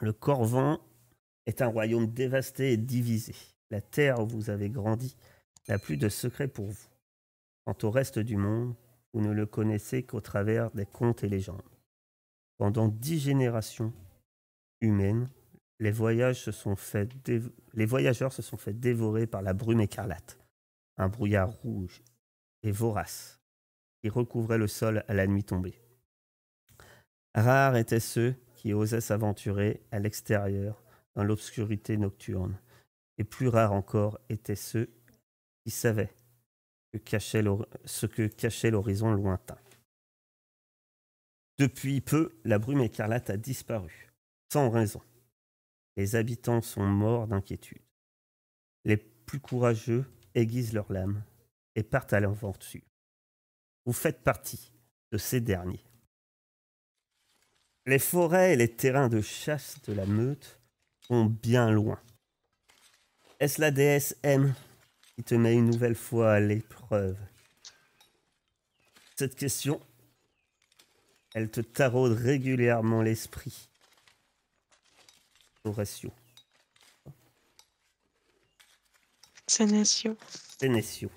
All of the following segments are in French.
Le Corvan est un royaume dévasté et divisé. La terre où vous avez grandi n'a plus de secret pour vous. Quant au reste du monde, vous ne le connaissez qu'au travers des contes et légendes. Pendant 10 générations humaines, les voyageurs se sont fait dévorer par la brume écarlate, un brouillard rouge et vorace qui recouvrait le sol à la nuit tombée. Rares étaient ceux qui osaient s'aventurer à l'extérieur dans l'obscurité nocturne, et plus rares encore étaient ceux qui savaient ce que cachait l'horizon lointain. Depuis peu, la brume écarlate a disparu, sans raison. Les habitants sont morts d'inquiétude. Les plus courageux aiguisent leurs lames et partent à l'aventure. Vous faites partie de ces derniers. Les forêts et les terrains de chasse de la meute sont bien loin. Est-ce la déesse M qui te met une nouvelle fois à l'épreuve? Cette question, elle te taraude régulièrement l'esprit. Horatio. Sénécio. Sénécio.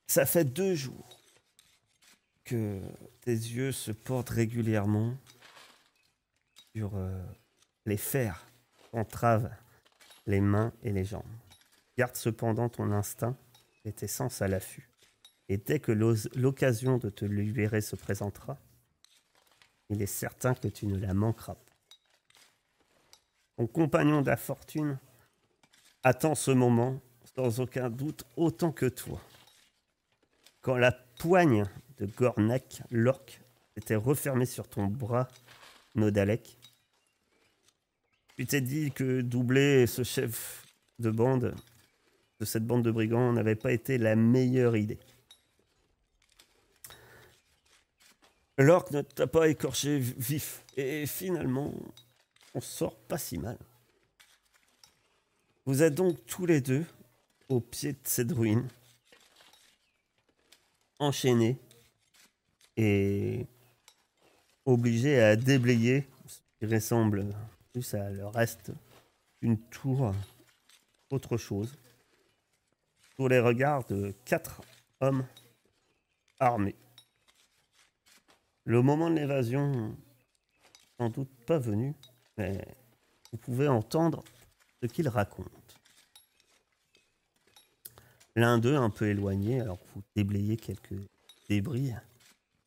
Ça fait 2 jours que tes yeux se portent régulièrement sur les fers qu'entravent les mains et les jambes. Garde cependant ton instinct et tes sens à l'affût. Et dès que l'occasion de te libérer se présentera, il est certain que tu ne la manqueras pas. Ton compagnon d'infortune attend ce moment sans aucun doute autant que toi. Quand la poigne de Gornak, l'orque, était refermée sur ton bras, Nodalek, tu t'es dit que doubler ce chef de bande, de cette bande de brigands, n'avait pas été la meilleure idée. L'orque ne t'a pas écorché vif, et finalement, on sort pas si mal. Vous êtes donc tous les deux au pied de cette ruine, enchaînés et obligés à déblayer ce qui ressemble plus à le reste d'une tour, autre chose, sous les regards de 4 hommes armés. Le moment de l'évasion, sans doute pas venu, mais vous pouvez entendre ce qu'ils racontent. L'un d'eux, un peu éloigné, alors que vous déblayez quelques débris,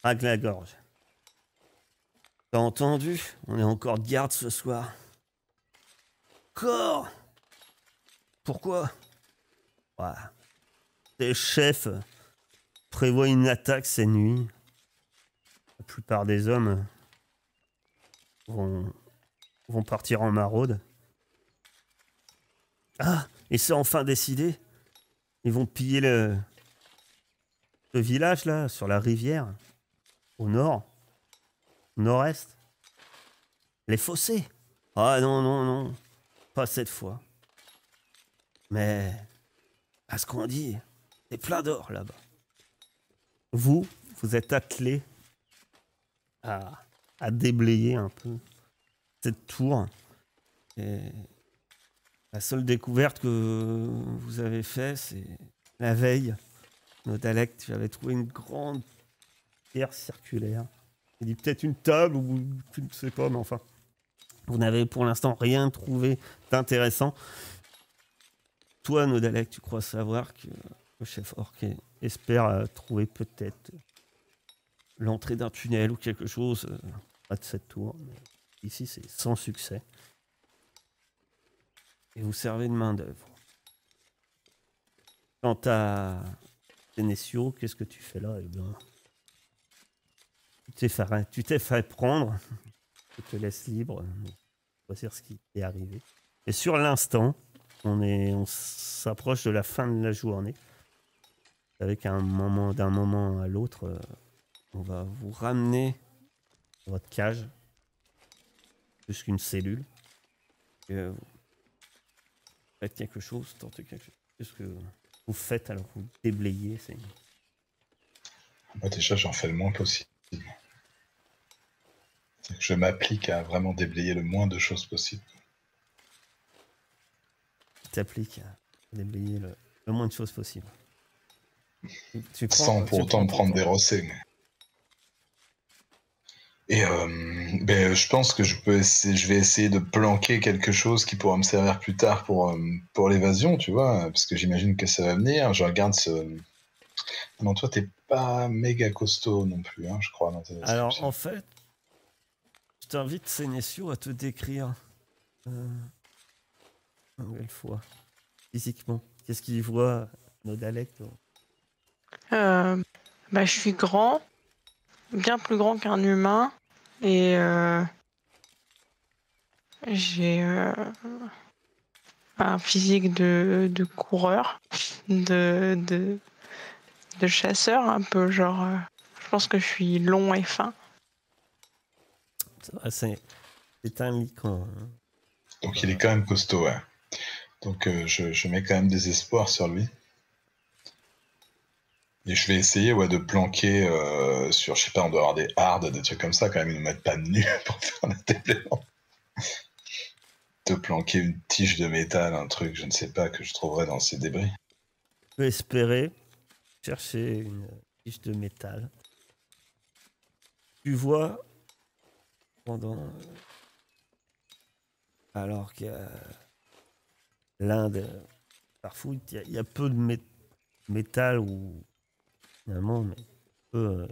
racle la gorge. T'as entendu? On est encore de garde ce soir. Corps! Pourquoi? Ouais. Les chefs prévoient une attaque cette nuit. La plupart des hommes vont partir en maraude. Ah! Et c'est enfin décidé? Ils vont piller le village, là, sur la rivière, au nord, au nord-est. Les fossés. Ah non, non, non, pas cette fois. Mais, à ce qu'on dit, c'est plein d'or là-bas. Vous êtes attelés à déblayer un peu cette tour. Et la seule découverte que vous avez faite, c'est la veille. Nodalek, tu avais trouvé une grande pierre circulaire. Il dit peut-être une table ou tu ne sais pas, mais enfin. Vous n'avez pour l'instant rien trouvé d'intéressant. Toi, Nodalek, tu crois savoir que le chef orc espère trouver peut-être l'entrée d'un tunnel ou quelque chose près de cette tour. Mais ici, c'est sans succès. Et vous servez de main-d'œuvre. Quant à Sénécio, qu'est-ce que tu fais là? Eh bien, tu t'es fait prendre. Je te laisse libre de choisir ce qui est arrivé. Et sur l'instant, on s'approche de la fin de la journée. Avec d'un moment à l'autre, on va vous ramener dans votre cage, plus qu'une cellule. Et, vous faites quelque chose, tentez quelque chose. Qu'est-ce que vous faites alors que vous déblayez? Moi, déjà, j'en fais le moins possible. Je m'applique à vraiment déblayer le moins de choses possible. Tu t'appliques à déblayer le moins de choses possible. Sans pour autant me prendre des rossets. Mais... Et je pense que je vais essayer de planquer quelque chose qui pourra me servir plus tard pour l'évasion, tu vois, parce que j'imagine que ça va venir. Je regarde ce... Non, toi, t'es pas méga costaud non plus, hein, je crois, dans tes descriptions. Alors, en fait, je t'invite, Sénécio, à te décrire une nouvelle fois, physiquement. Qu'est-ce qu'il voit, Nodalek? Je suis grand, bien plus grand qu'un humain, et j'ai un physique de coureur, de chasseur, un peu genre. Je pense que je suis long et fin. C'est un lycan. Hein. Donc il est quand même costaud, ouais. Donc je mets quand même des espoirs sur lui. Et je vais essayer de planquer sur, je sais pas, on doit avoir des hardes, des trucs comme ça, quand même, ils ne mettent pas de nu pour faire un déplaisement. De planquer une tige de métal, un truc, je ne sais pas, que je trouverais dans ces débris. Je peux espérer chercher une tige de métal. Tu vois, pendant... Alors que l'Inde, parfois, il y a peu de métal où, finalement, on peut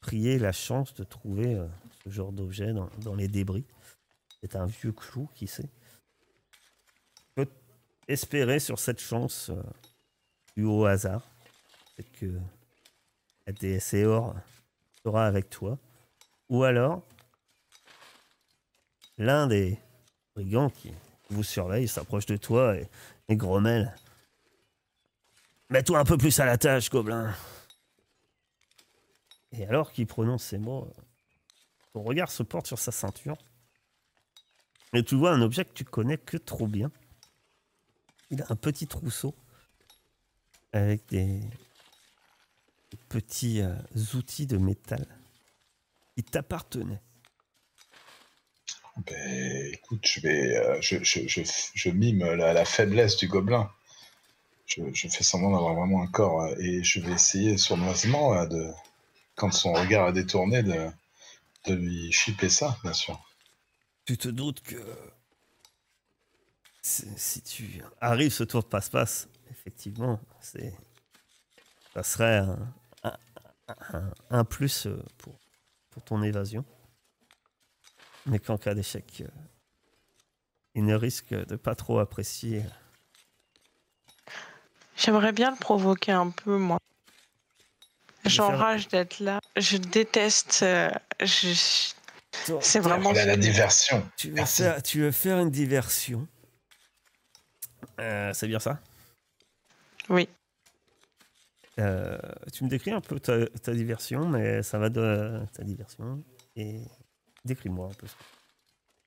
prier la chance de trouver ce genre d'objet dans les débris. C'est un vieux clou, qui sait. Tu peux espérer sur cette chance du haut hasard. C'est que la déesse Eor sera avec toi. Ou alors, l'un des brigands qui vous surveille s'approche de toi et grommelle. Mets-toi un peu plus à la tâche, gobelin. Et alors qu'il prononce ces mots, ton regard se porte sur sa ceinture. Et tu vois un objet que tu connais que trop bien. Il a un petit trousseau avec des petits outils de métal qui t'appartenaient. Écoute, je mime la faiblesse du gobelin. Je fais semblant d'avoir vraiment un corps et je vais essayer sournoisement, quand son regard est détourné, de lui chipper ça, bien sûr. Tu te doutes que si tu arrives ce tour de passe-passe, effectivement, ça serait un plus pour ton évasion. Mais qu'en cas d'échec, il ne risque de pas trop apprécier. J'aimerais bien le provoquer un peu, moi. J'enrage d'être là. Je déteste. C'est vraiment. La diversion. Tu veux faire une diversion. C'est bien ça? Oui. Tu me décris un peu ta diversion, mais ça va de ta diversion. Et décris-moi un peu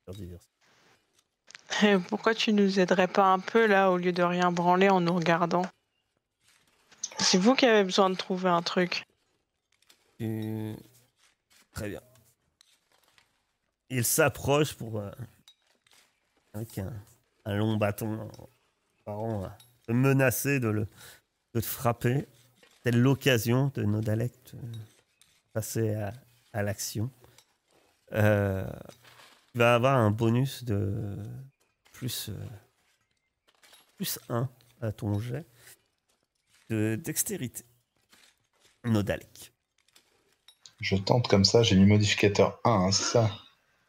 ta diversion. Pourquoi tu nous aiderais pas un peu là au lieu de rien branler en nous regardant? C'est vous qui avez besoin de trouver un truc. Très bien. Il s'approche avec un long bâton parent te menacer de te frapper. C'est l'occasion de Nodalek de passer à l'action. Tu vas avoir un bonus de plus 1 à ton jet de dextérité. Nodalek. Je tente comme ça, j'ai mis modificateur 1, hein, c'est ça?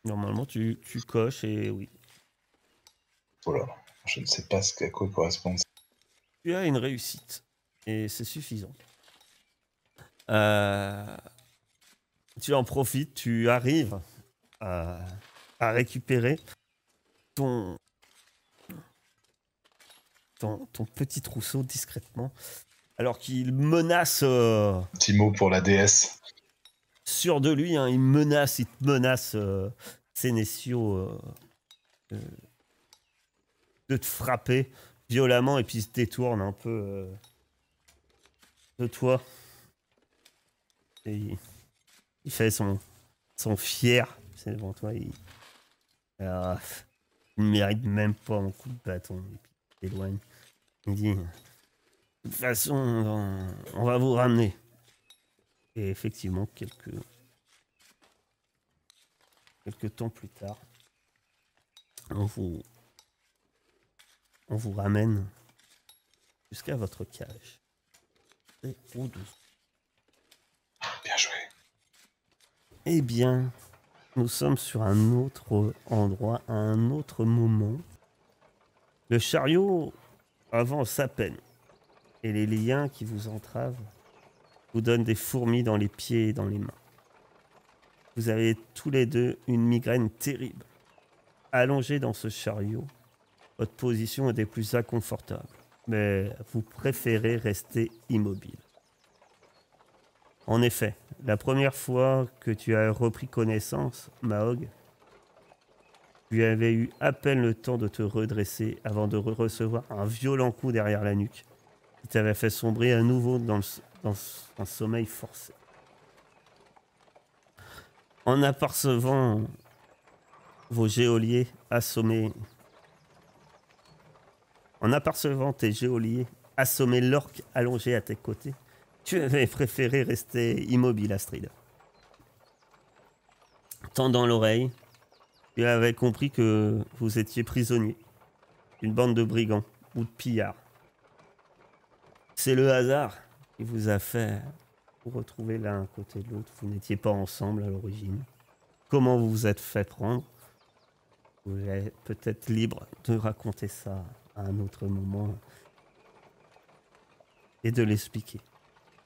Normalement, tu coches et oui. Oh là là, je ne sais pas à quoi correspond. Tu as une réussite et c'est suffisant. Tu en profites, tu arrives à récupérer ton petit trousseau discrètement, alors qu'il menace... Petit mot pour la déesse. Sûr de lui, hein, il te menace, Sénécio, de te frapper violemment, et puis il se détourne un peu de toi. Et il fait son sont fiers. C'est devant toi. Alors, il ne mérite même pas mon coup de bâton. Et puis il s'éloigne. Il dit, de toute façon, on va vous ramener. Et effectivement, quelques temps plus tard, on vous ramène jusqu'à votre cage. Et au-dessous. Bien joué. Eh bien, nous sommes sur un autre endroit, à un autre moment. Le chariot avance à peine. Et les liens qui vous entravent vous donnent des fourmis dans les pieds et dans les mains. Vous avez tous les deux une migraine terrible. Allongé dans ce chariot, votre position est des plus inconfortables. Mais vous préférez rester immobile. En effet, la première fois que tu as repris connaissance, Mahog, tu avais eu à peine le temps de te redresser avant de recevoir un violent coup derrière la nuque qui t'avait fait sombrer à nouveau dans un sommeil forcé. En apercevant vos geôliers assommés, en apercevant tes geôliers assommer l'orque allongé à tes côtés, tu avais préféré rester immobile, Astrid. Tendant l'oreille, tu avais compris que vous étiez prisonnier d'une bande de brigands ou de pillards. C'est le hasard qui vous a fait vous retrouver l'un à côté de l'autre. Vous n'étiez pas ensemble à l'origine. Comment vous vous êtes fait prendre? Vous êtes peut-être libre de raconter ça à un autre moment et de l'expliquer.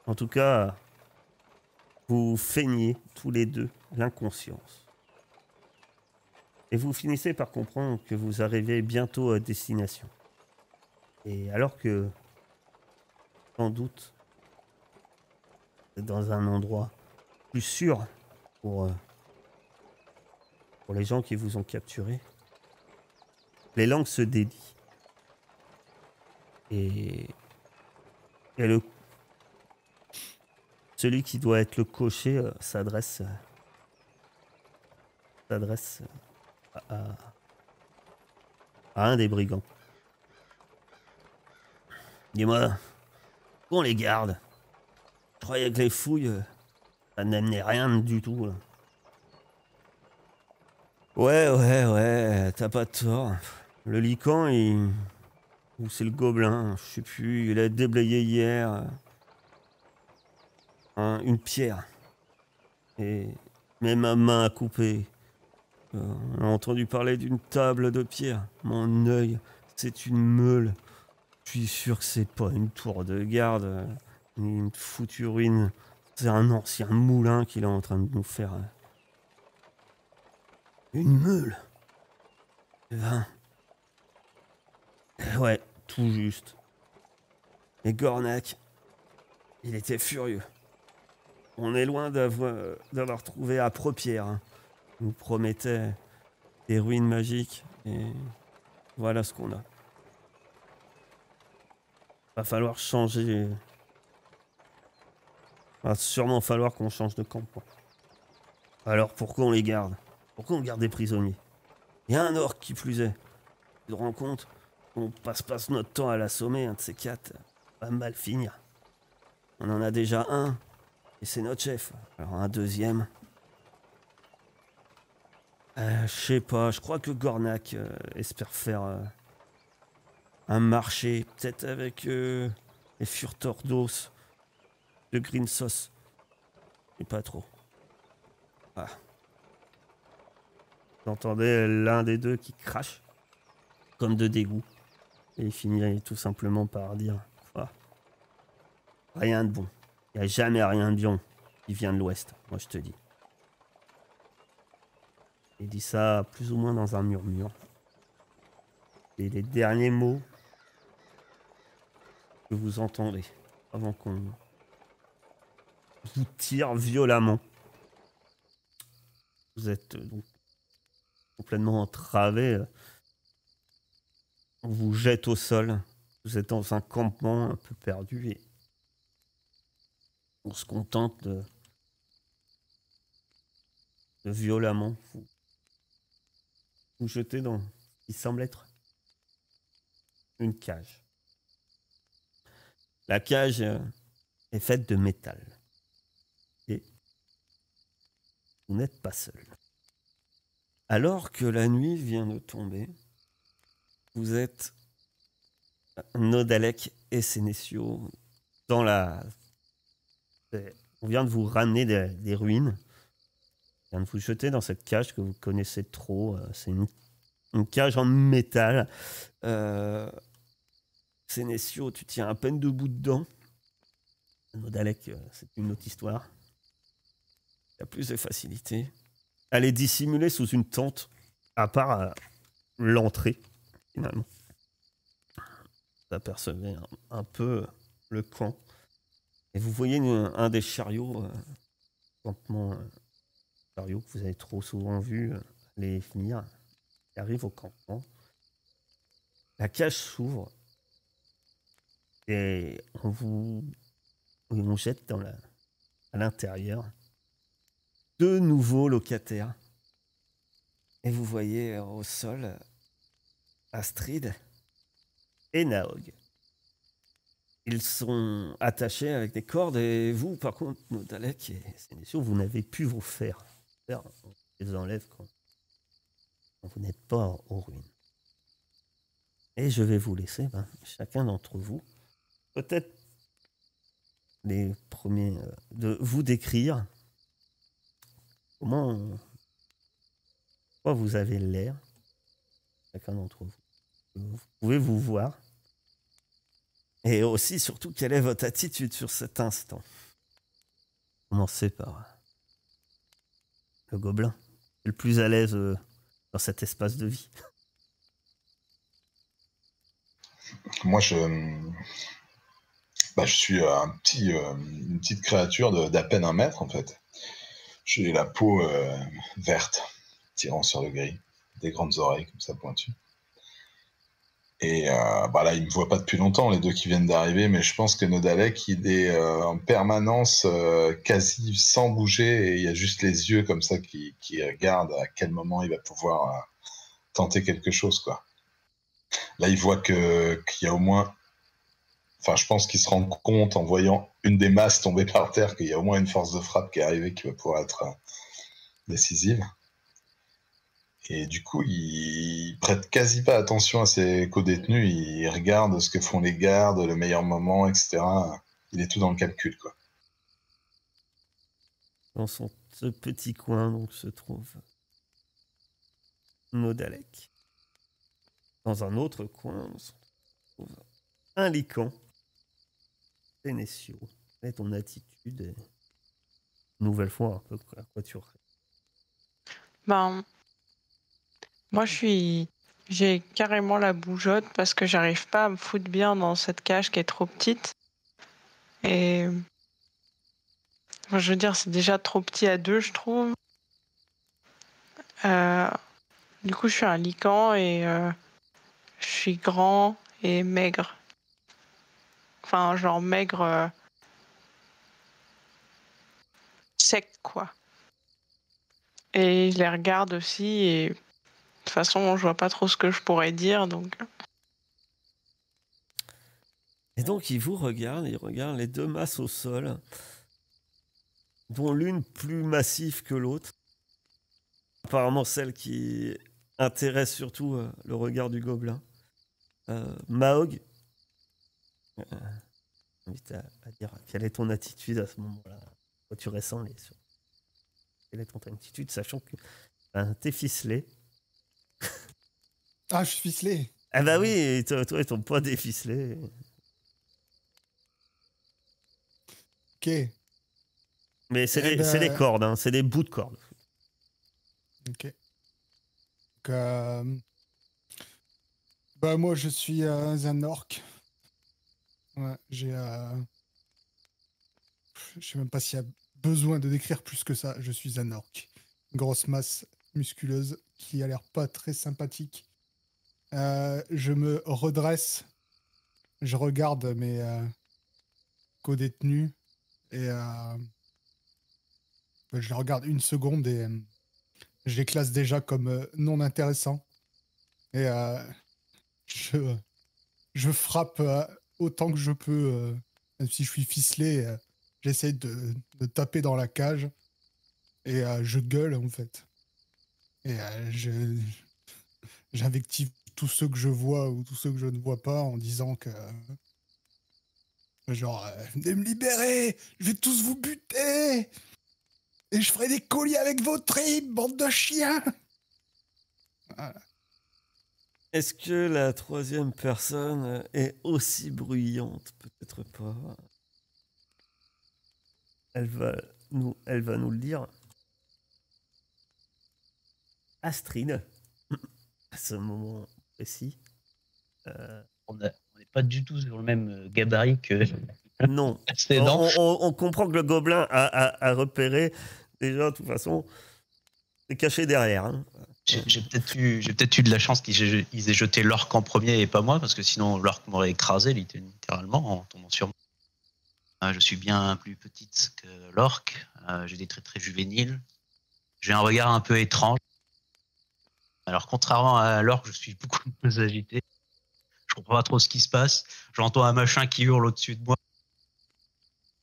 En tout cas, vous feignez tous les deux l'inconscience. Et vous finissez par comprendre que vous arrivez bientôt à destination. Et alors que, sans doute, c'est dans un endroit plus sûr pour les gens qui vous ont capturé, les langues se délient. Et celui qui doit être le cocher s'adresse à un des brigands. Dis-moi, où on les garde? Je croyais que les fouilles, ça n'amenait rien du tout. Là. Ouais, t'as pas tort. Le lican, ou c'est le gobelin, je sais plus, il a déblayé hier une pierre. Et même ma main a coupé. On a entendu parler d'une table de pierre. Mon œil, c'est une meule. Je suis sûr que c'est pas une tour de garde, ni une foutue ruine. C'est un ancien moulin qu'il est en train de nous faire. Une meule. Ouais, tout juste. Et Gornak, il était furieux. On est loin d'avoir trouvé à Propierre. Hein. Il nous promettait des ruines magiques. Et voilà ce qu'on a. Va falloir changer. Va sûrement falloir qu'on change de campement. Alors pourquoi on les garde? Pourquoi on garde des prisonniers? Il y a un orc qui plus est. Tu te rends compte? On passe notre temps à l'assommer, un de ces quatre. Va mal finir. On en a déjà un. Et c'est notre chef. Alors un deuxième. Je sais pas, je crois que Gornak espère faire un marché, peut-être avec les Furtordos de Green Sauce. Mais pas trop. Ah. J'entendais l'un des deux qui crache, comme de dégoût. Et il finit tout simplement par dire ah, rien de bon. Il n'y a jamais rien de bien qui vient de l'ouest, moi je te dis. Il dit ça plus ou moins dans un murmure. Et les derniers mots que vous entendez avant qu'on vous tire violemment. Vous êtes donc complètement entravé. On vous jette au sol. Vous êtes dans un campement un peu perdu et on se contente violemment vous jetez dans ce qui semble être une cage. La cage est faite de métal. Et vous n'êtes pas seul. Alors que la nuit vient de tomber, vous êtes Nodalek et Sénécio dans la... On vient de vous ramener des ruines. On vient de vous jeter dans cette cage que vous connaissez trop. C'est une cage en métal. Sénécio, tu tiens à peine debout dedans. Nodalek, c'est une autre histoire. Il y a plus de facilité. Elle est dissimulée sous une tente, à part l'entrée, finalement. Vous apercevez un peu le camp. Et vous voyez un des chariots, campement, chariot que vous avez trop souvent vu les venir, qui arrive au campement. La cage s'ouvre et on jette à l'intérieur 2 nouveaux locataires. Et vous voyez au sol Astrid et Naog. Ils sont attachés avec des cordes et vous, par contre, Nodalek et Sénécio, vous n'avez pu vous faire. On les enlève quand vous n'êtes pas aux ruines. Et je vais vous laisser, chacun d'entre vous, peut-être les premiers, de vous décrire quoi vous avez l'air, chacun d'entre vous. Vous pouvez vous voir. Et aussi, surtout, quelle est votre attitude sur cet instant. Commencez par le gobelin, le plus à l'aise dans cet espace de vie. Moi, je suis une petite créature d'à peine 1 mètre, en fait. J'ai la peau verte, tirant sur le gris, des grandes oreilles comme ça pointues. Et là, ils me voient pas depuis longtemps, les 2 qui viennent d'arriver, mais je pense que Nodalek, il est en permanence quasi sans bouger, et il y a juste les yeux comme ça qui regardent à quel moment il va pouvoir tenter quelque chose, quoi. Là, il voit qu'il y a au moins... Enfin, je pense qu'il se rend compte en voyant une des masses tomber par terre qu'il y a au moins une force de frappe qui est arrivée qui va pouvoir être décisive. Et du coup, il prête quasi pas attention à ses co-détenus. Il regarde ce que font les gardes, le meilleur moment, etc. Il est tout dans le calcul, quoi. Dans ce petit coin, donc, se trouve Nodalek. Dans un autre coin, se trouve un Lycan. Sénécio. Quelle est ton attitude? Nouvelle fois, un peu, à quoi tu aurais? Moi, j'ai carrément la bougeotte parce que j'arrive pas à me foutre bien dans cette cage qui est trop petite. Et je veux dire, c'est déjà trop petit à 2, je trouve. Du coup, je suis un Lycan et je suis grand et maigre. Enfin, genre maigre, sec, quoi. Et je les regarde aussi et de toute façon, je vois pas trop ce que je pourrais dire, donc... Et donc, il regarde les 2 masses au sol, dont l'une plus massive que l'autre. Apparemment, celle qui intéresse surtout le regard du gobelin. Maog, j'invite à dire quelle est ton attitude à ce moment-là. Quand tu ressens quelle est ton attitude, sachant que t'es ficelé. Ah, je suis ficelé. Ah bah oui, toi et ton poids déficelé. Ok. Mais c'est les cordes, hein, c'est des bouts de cordes. Ok. Donc, moi, je suis un orc. Ouais, je sais même pas s'il y a besoin de décrire plus que ça. Je suis un orc. Une grosse masse musculeuse qui a l'air pas très sympathique. Je me redresse. Je regarde mes co-détenus et je les regarde une seconde et je les classe déjà comme non intéressants. Et je frappe autant que je peux, même si je suis ficelé, j'essaie de taper dans la cage et je gueule en fait. Et j'invective tous ceux que je vois ou tous ceux que je ne vois pas en disant que genre venez me libérer, je vais tous vous buter et je ferai des colis avec vos tripes, bande de chiens. Voilà. Est-ce que la troisième personne est aussi bruyante? Peut-être pas. Elle va nous le dire. Astrid, à ce moment précis. On n'est pas du tout sur le même gabarit que Non. précédent. On comprend que le gobelin a repéré. Déjà, de toute façon, c'est caché derrière. Hein. J'ai peut-être eu de la chance qu'ils aient jeté l'orque en premier et pas moi, parce que sinon l'orque m'aurait écrasé littéralement en tombant sur moi. Je suis bien plus petite que l'orque. J'ai des traits très juvéniles. J'ai un regard un peu étrange. Alors contrairement à l'orque, je suis beaucoup plus agité. Je comprends pas trop ce qui se passe. J'entends un machin qui hurle au-dessus de moi.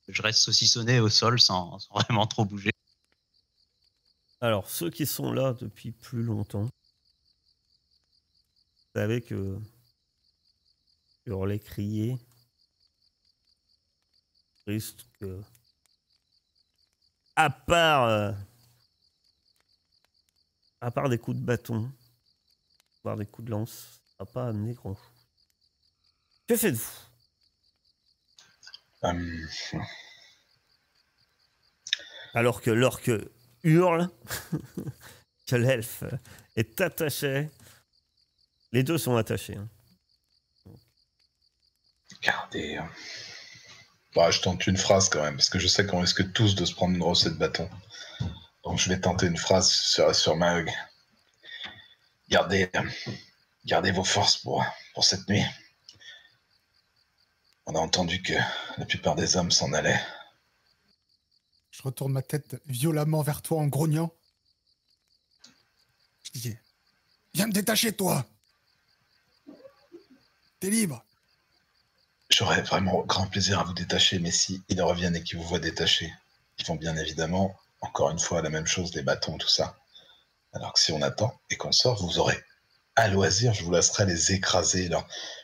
Je reste saucissonné au sol sans vraiment trop bouger. Alors, ceux qui sont là depuis plus longtemps, vous savez que hurler, crier, risque que, à part des coups de bâton, voire des coups de lance, ça va pas amener grand-chose. Que faites-vous? Alors que l'orque hurle, que l'elfe est attaché. Les deux sont attachés. Hein. Regardez. Bah, je tente une phrase quand même, parce que je sais qu'on risque tous de se prendre une grosse de bâton. Donc je vais tenter une phrase sur Mahug. Gardez vos forces pour cette nuit. On a entendu que la plupart des hommes s'en allaient. Je retourne ma tête violemment vers toi en grognant. Je dis, viens me détacher, toi. T'es libre. J'aurais vraiment grand plaisir à vous détacher, mais si ils reviennent et qu'ils vous voient détacher, ils font bien évidemment, encore une fois, la même chose, les bâtons, tout ça. Alors que si on attend et qu'on sort, vous aurez à loisir, je vous laisserai les écraser,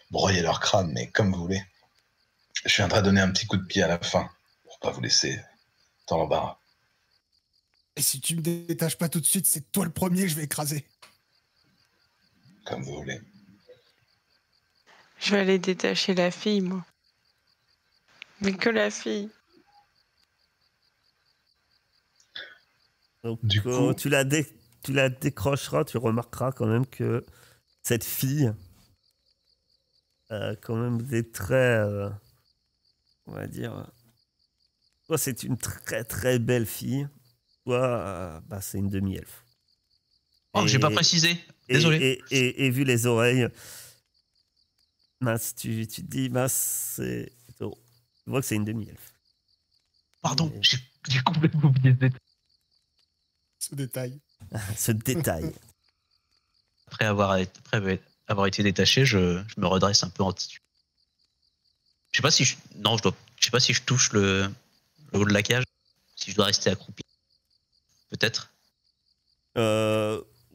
broyer leur crâne, mais comme vous voulez. Je viendrai donner un petit coup de pied à la fin, pour pas vous laisser dans l'embarras. Et si tu me détaches pas tout de suite, c'est toi le premier que je vais écraser. Comme vous voulez. Je vais aller détacher la fille, moi. Mais que la fille. Donc, Du coup, tu la décrocheras, tu remarqueras quand même que cette fille a quand même des traits, on va dire, soit c'est une très très belle fille, soit c'est une demi-elfe. Oh, j'ai pas précisé. Désolé. Et vu les oreilles, mince, tu te dis, mince, c'est... Tu vois que c'est une demi-elfe. Pardon, j'ai complètement oublié ce détail. Ce détail. Ce détail. Après avoir été détaché, je me redresse un peu en tissu. Je sais pas si je sais pas si je touche le haut de la cage, si je dois rester accroupi. Peut-être.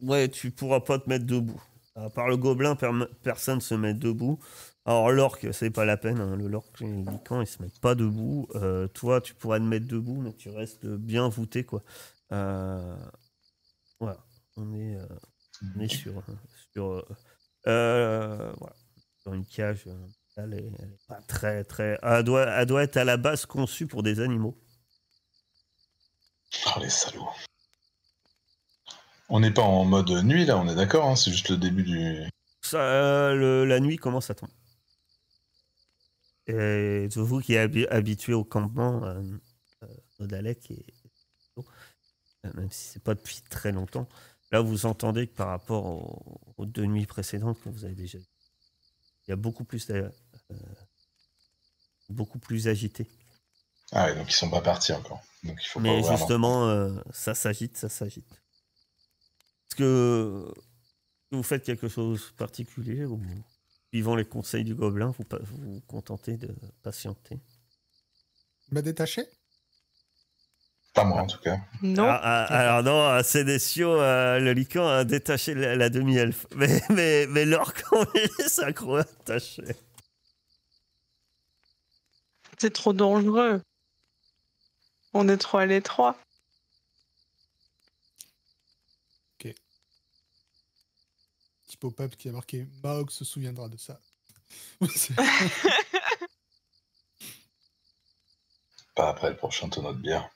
Ouais, tu pourras pas te mettre debout. À part le gobelin, personne se met debout. Alors l'orque, c'est pas la peine. Hein. L'orque, les licans, ils se mettent pas debout. Toi, tu pourrais te mettre debout, mais tu restes bien voûté, quoi. Voilà, on est sur voilà, sur une cage. Elle est pas très très. Elle doit être à la base conçue pour des animaux. Oh les salauds. On n'est pas en mode nuit là, on est d'accord, hein, c'est juste le début du... Ça, la nuit commence à tomber. Et vous qui êtes habitué au campement, Nodalek, même si c'est pas depuis très longtemps, là vous entendez que par rapport aux 2 nuits précédentes que vous avez déjà, il y a beaucoup plus agité. Ah ouais, donc ils sont pas partis encore. Donc il faut Mais pas ouvrir justement, ça s'agite. que vous faites quelque chose de particulier ou suivant les conseils du gobelin, vous vous contentez de patienter? M'a détaché. Pas moi, en tout cas. Non. Alors non, à Sédécio, le Lycan a détaché la demi-elfe. Mais l'orque, on est synchro attaché. C'est trop dangereux. On est trop à l'étroit. Petit pop-up qui a marqué Maog se souviendra de ça. Pas après le prochain tonneau de bière.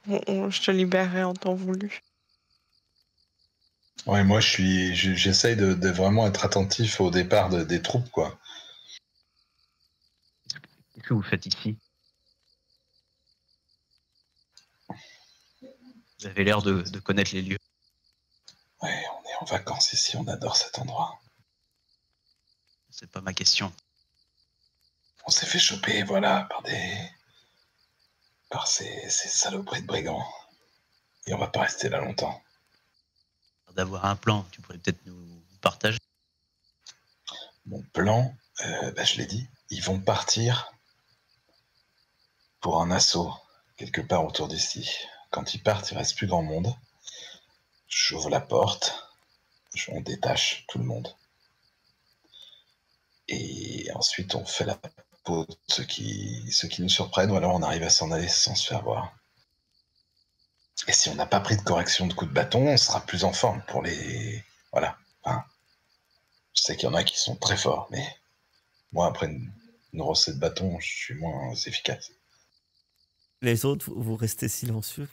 Je te libérerai en temps voulu. Ouais, moi, j'essaye de vraiment être attentif au départ des troupes, quoi. Qu'est-ce que vous faites ici? Vous avez l'air de connaître les lieux. Ouais, on est en vacances ici, on adore cet endroit. C'est pas ma question. On s'est fait choper, voilà, par ces saloperies de brigands. Et on va pas rester là longtemps. D'avoir un plan, tu pourrais peut-être nous partager. Mon plan, je l'ai dit, ils vont partir pour un assaut, quelque part autour d'ici. Quand ils partent, il reste plus grand monde. J'ouvre la porte, on détache tout le monde. Et ensuite, on fait la peau de ceux qui nous surprennent, ou alors on arrive à s'en aller sans se faire voir. Et si on n'a pas pris de correction de coups de bâton, on sera plus en forme pour les... Voilà. Enfin, je sais qu'il y en a qui sont très forts, mais moi, après une rossée de bâton, je suis moins efficace. Les autres, vous restez silencieux.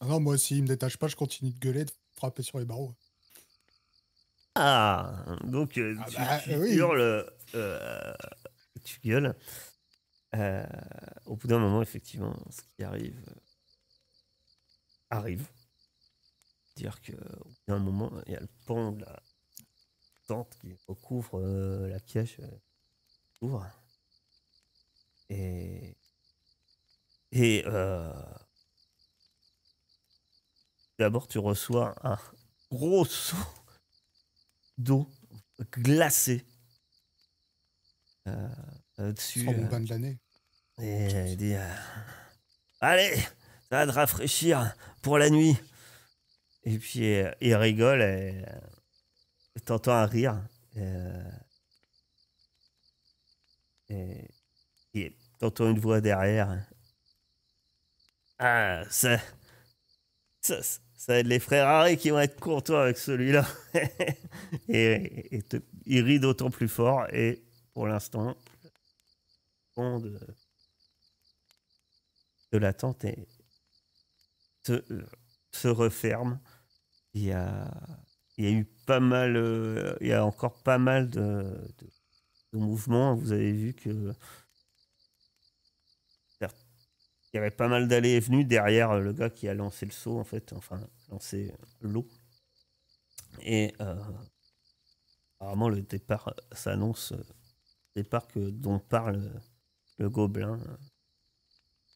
Ah non, moi, s'il me détache pas, je continue de gueuler, de frapper sur les barreaux. Ah, donc tu oui. hurles, tu gueules. Au bout d'un moment, effectivement, ce qui arrive. Dire qu'au bout d'un moment, il y a le pan de la tente qui recouvre la pièce qui ouvre. Et d'abord, tu reçois un gros seau d'eau glacée dessus. C'est mon bain de l'année. Et il dit allez, ça va te rafraîchir pour la nuit. Et puis il rigole et t'entends un rire. Et t'entends une voix derrière. Ah, ça va être les frères Harry qui vont être contents avec celui-là. Il rit d'autant plus fort. Et pour l'instant, le fond de la tente se referme. Il y a eu pas mal, il y a encore pas mal de mouvements. Vous avez vu que il y avait pas mal d'allées et venues derrière le gars qui a lancé le seau, en fait, enfin, lancé l'eau. Et apparemment, le départ s'annonce, le départ dont parle le gobelin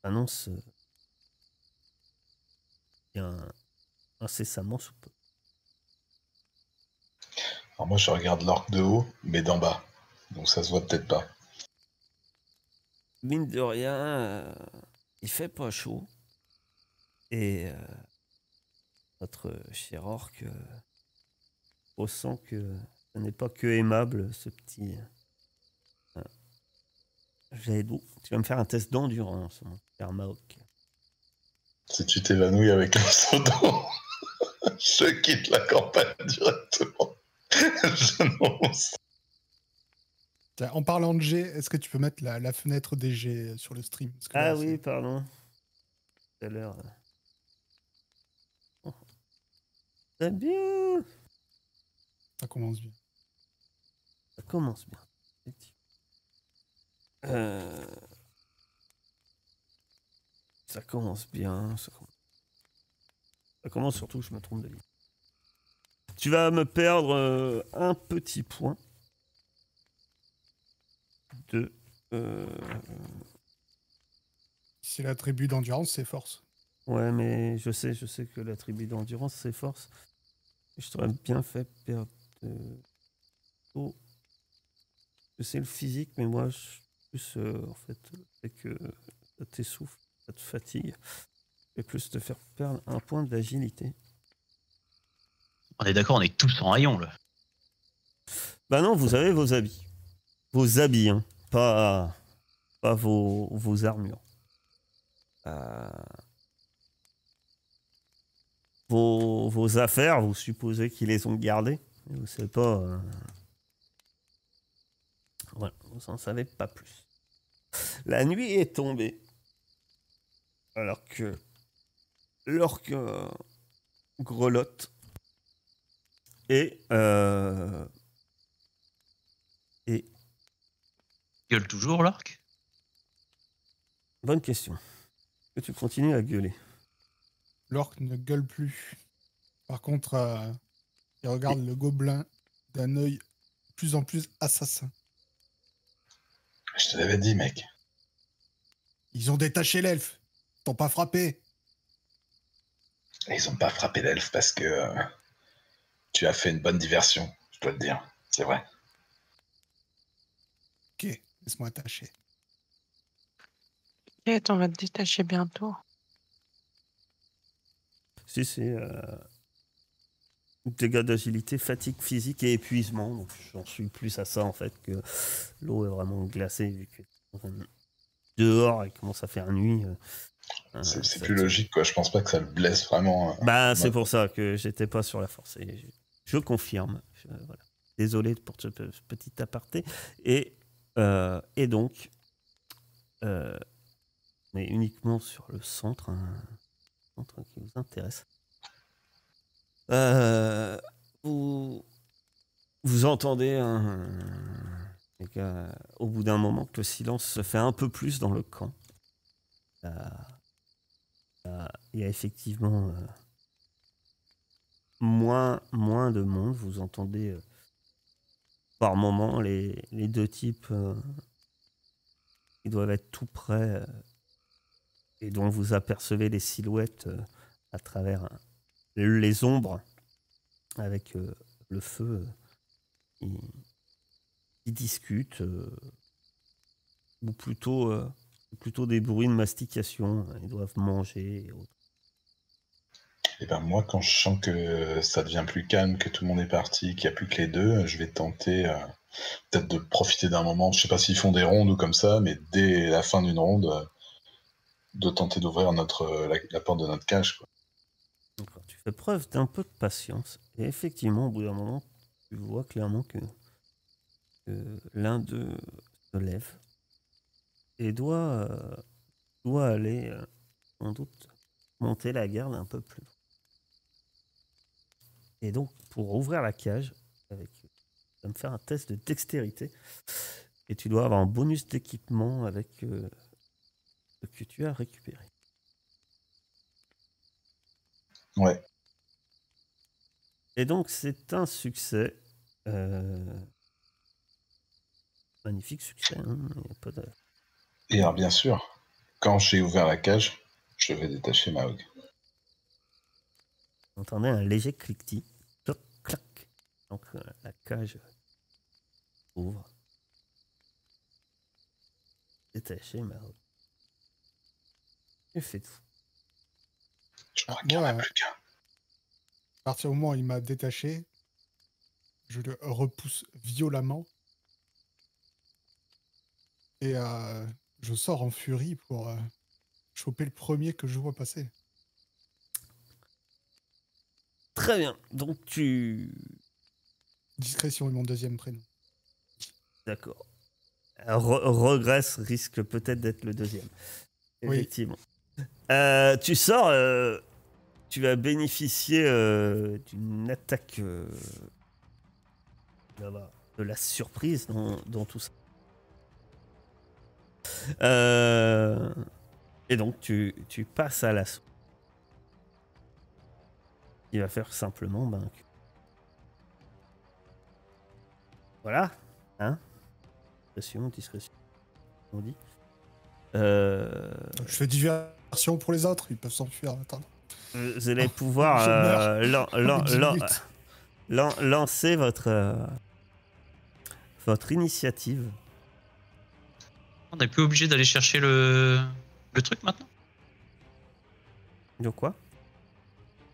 annonce bien incessamment sous peu. Alors moi, je regarde l'orque de haut, mais d'en bas. Donc ça se voit peut-être pas. Mine de rien, il fait pas chaud. Et notre cher orc ressent que ce n'est pas que aimable, ce petit... Tu vas me faire un test d'endurance, mon cher Maok. Si tu t'évanouis avec un seau d'eau, je quitte la campagne directement. J'annonce. Tiens, en parlant de G, est-ce que tu peux mettre la fenêtre des G sur le stream? Parce que là, Oui, pardon. Tout à l'heure. Oh. C'est bien. Ça commence bien. Ça commence bien. Ça commence bien. Ça commence surtout, je me trompe de ligne. Tu vas me perdre un petit point de... Si l'attribut d'endurance, c'est force. Ouais, mais je sais que l'attribut d'endurance s'efforce. Je t'aurais bien fait perdre oh, c'est le physique, mais moi, plus, en fait, c'est que ça t'essouffle, ça te fatigue. Et plus te faire perdre un point d'agilité. On est d'accord, on est tous en rayon là. Bah non, vous avez vos habits. Vos habits, hein. Pas vos armures. Euh, vos affaires, vous supposez qu'ils les ont gardées. Mais vous savez pas. Voilà, vous en savez pas plus. La nuit est tombée. Alors que l'orque grelotte. Et Gueule toujours, l'orque? bonne question. Que tu continues à gueuler. L'orque ne gueule plus. Par contre, il regarde le gobelin d'un œil de plus en plus assassin. Je te l'avais dit, mec. Ils ont détaché l'elfe. Ils t'ont pas frappé. Et ils ont pas frappé l'elfe parce que tu as fait une bonne diversion, je dois te dire. C'est vrai. Ok, laisse-moi attacher. Et on va te détacher bientôt. Si, c'est dégâts d'agilité, fatigue physique et épuisement. Donc j'en suis plus à ça en fait que l'eau est vraiment glacée vu que dehors et commence à faire nuit. C'est plus logique, quoi. Je pense pas que ça le blesse vraiment. Bah c'est pour ça que j'étais pas sur la force. Et je confirme. Voilà. Désolé pour ce petit aparté. Et donc, mais uniquement sur le centre, centre qui vous intéresse. Vous entendez au bout d'un moment que le silence se fait un peu plus dans le camp. Il y a effectivement moins de monde. Vous entendez par moment les deux types qui doivent être tout près et dont vous apercevez les silhouettes à travers les ombres avec le feu. Ils discutent, ou plutôt des bruits de mastication. Ils doivent manger et autres. Et ben moi, quand je sens que ça devient plus calme, que tout le monde est parti, qu'il n'y a plus que les deux, je vais tenter peut-être de profiter d'un moment. Je sais pas s'ils font des rondes ou comme ça, mais dès la fin d'une ronde, de tenter d'ouvrir la porte de notre cage, quoi. Donc, tu fais preuve d'un peu de patience. Et effectivement, au bout d'un moment, tu vois clairement que l'un d'eux se lève et doit aller, sans doute, monter la garde un peu plus loin. Et donc, pour ouvrir la cage, tu vas me faire un test de dextérité. Et tu dois avoir un bonus d'équipement avec ce que tu as récupéré. Ouais. Et donc, c'est un succès. Magnifique succès. Hein, y a pas de... Et alors, bien sûr, quand j'ai ouvert la cage, je vais détacher Mahog. Vous entendez un léger cliquetis. Clac, clac. Donc, la cage ouvre. Détaché, Mahog. Tu fais tout. Je crois Ah, qu'il n'y en a moi, plus qu'un. à partir du moment où il m'a détaché, je le repousse violemment. Et je sors en furie pour choper le premier que je vois passer. Très bien. Donc, Discrétion est mon deuxième prénom. D'accord. Regresse risque peut-être d'être le deuxième. Oui. Effectivement. Tu sors, tu vas bénéficier d'une attaque de la surprise dans tout ça. Et donc tu passes à l'assaut. Il va faire simplement voilà, hein, discrétion, on dit. Je fais diversion diversion pour les autres, ils peuvent s'enfuir. Attends. Vous allez pouvoir Je meurs. Au bout de 10 minutes. lancer votre initiative. On n'est plus obligé d'aller chercher le truc maintenant. De quoi?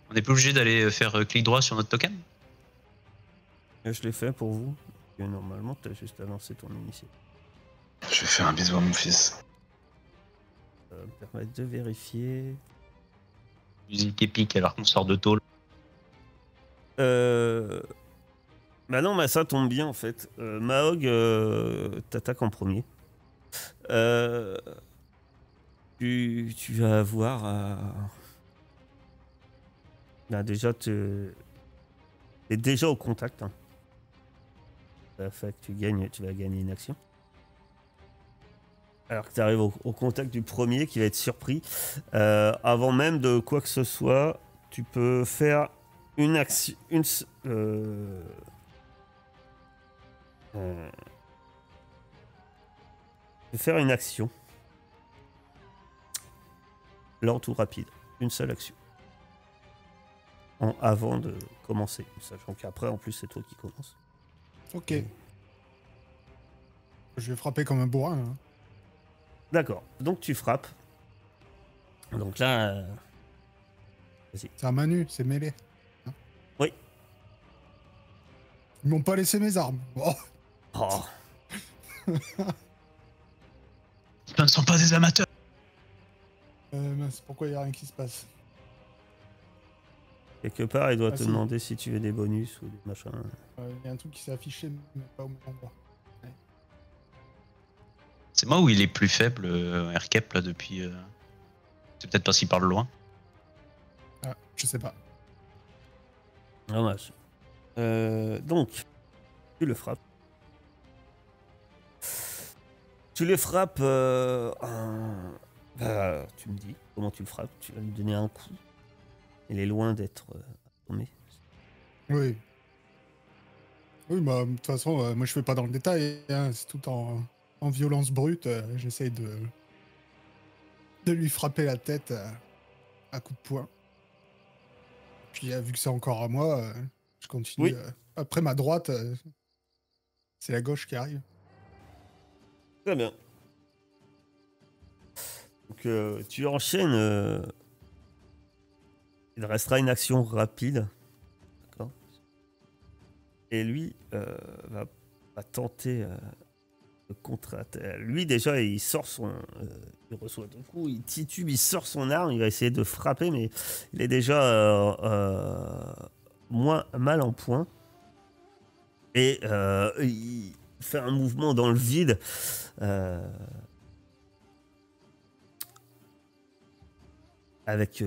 On n'est plus obligé d'aller faire clic droit sur notre token. Je l'ai fait pour vous. Et normalement, tu as juste à lancer ton initiative. Je vais faire un bisou à mon fils. Ça va me permettre de vérifier. Musique épique alors qu'on sort de tôle. Bah non, ça tombe bien en fait. Mahog t'attaque en premier. Tu vas avoir Là, déjà, t'es déjà au contact. Hein. Ça fait que tu vas gagner une action. Alors que tu arrives au contact du premier qui va être surpris. Avant même de quoi que ce soit, tu peux faire une action. Faire une action. Lente ou rapide. Une seule action. Avant de commencer. Sachant qu'après, en plus, c'est toi qui commence. Ok. Je vais frapper comme un bourrin. Hein. D'accord. Donc tu frappes. Donc là... Vas-y. C'est à main nue, c'est mêlé. Hein. Oui. Ils m'ont pas laissé mes armes. Oh. Oh. Ce ne sont pas des amateurs. Mince, pourquoi il n'y a rien qui se passe? Quelque part, il doit te si. demander si tu veux des bonus ou des machins. Il y a un truc qui s'est affiché, mais pas au même endroit. Ouais. C'est moi où il est plus faible, Aircap, là, depuis... C'est peut-être parce qu'il parle loin. Ah, je sais pas. Dommage. Donc, tu le frappes. Tu le frappes... tu me dis comment tu le frappes. Tu vas lui donner un coup. Il est loin d'être tombé. Oui. Oui, bah, de toute façon, moi je fais pas dans le détail. Hein, c'est tout en violence brute. J'essaye de lui frapper la tête à coups de poing. Puis vu que c'est encore à moi, je continue. Oui. Après ma droite, c'est la gauche qui arrive. Très bien. Donc tu enchaînes. Il restera une action rapide. D'accord. Et lui va tenter de contre-attaquer. Lui déjà, il sort son... il reçoit ton coup, il titube, il sort son arme, il va essayer de frapper, mais il est déjà moins mal en point. Et il fait un mouvement dans le vide. Avec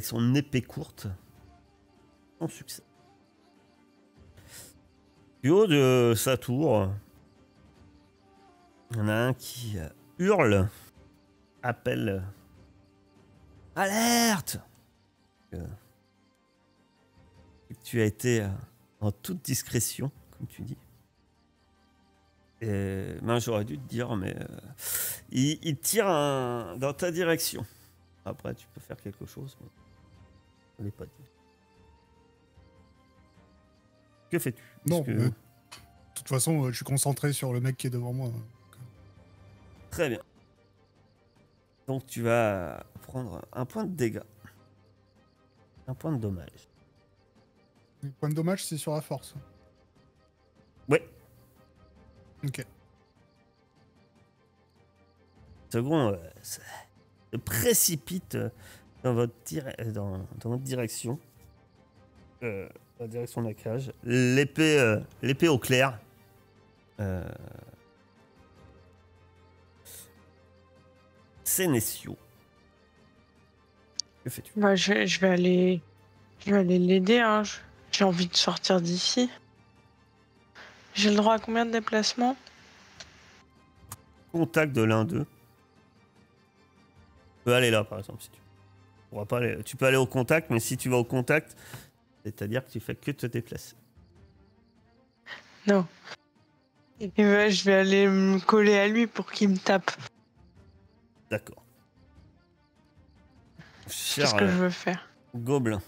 son épée courte. Sans succès. Du haut de sa tour, il y en a un qui hurle, appelle alerte. Tu as été en toute discrétion, comme tu dis. Et j'aurais dû te dire, mais il tire dans ta direction. Après, tu peux faire quelque chose, mais on n'est pas dit. Que fais-tu? Non, de toute façon, je suis concentré sur le mec qui est devant moi. Très bien. Donc tu vas prendre un point de dégâts. Un point de dommage. Le point de dommage, c'est sur la force. Oui. Ok. Second, se précipite dans votre direction. La direction de la cage. L'épée au clair. Sénécio. Que fais-tu? Bah, je vais aller l'aider. Hein. J'ai envie de sortir d'ici. J'ai le droit à combien de déplacements? Contact de l'un d'eux. Tu peux aller là, par exemple, si tu veux. Tu pourras pas aller... Tu peux aller au contact, mais si tu vas au contact, c'est-à-dire que tu fais que te déplacer. Non. Et bah, je vais aller me coller à lui pour qu'il me tape. D'accord. Cher Qu'est-ce que je veux faire? gobelin.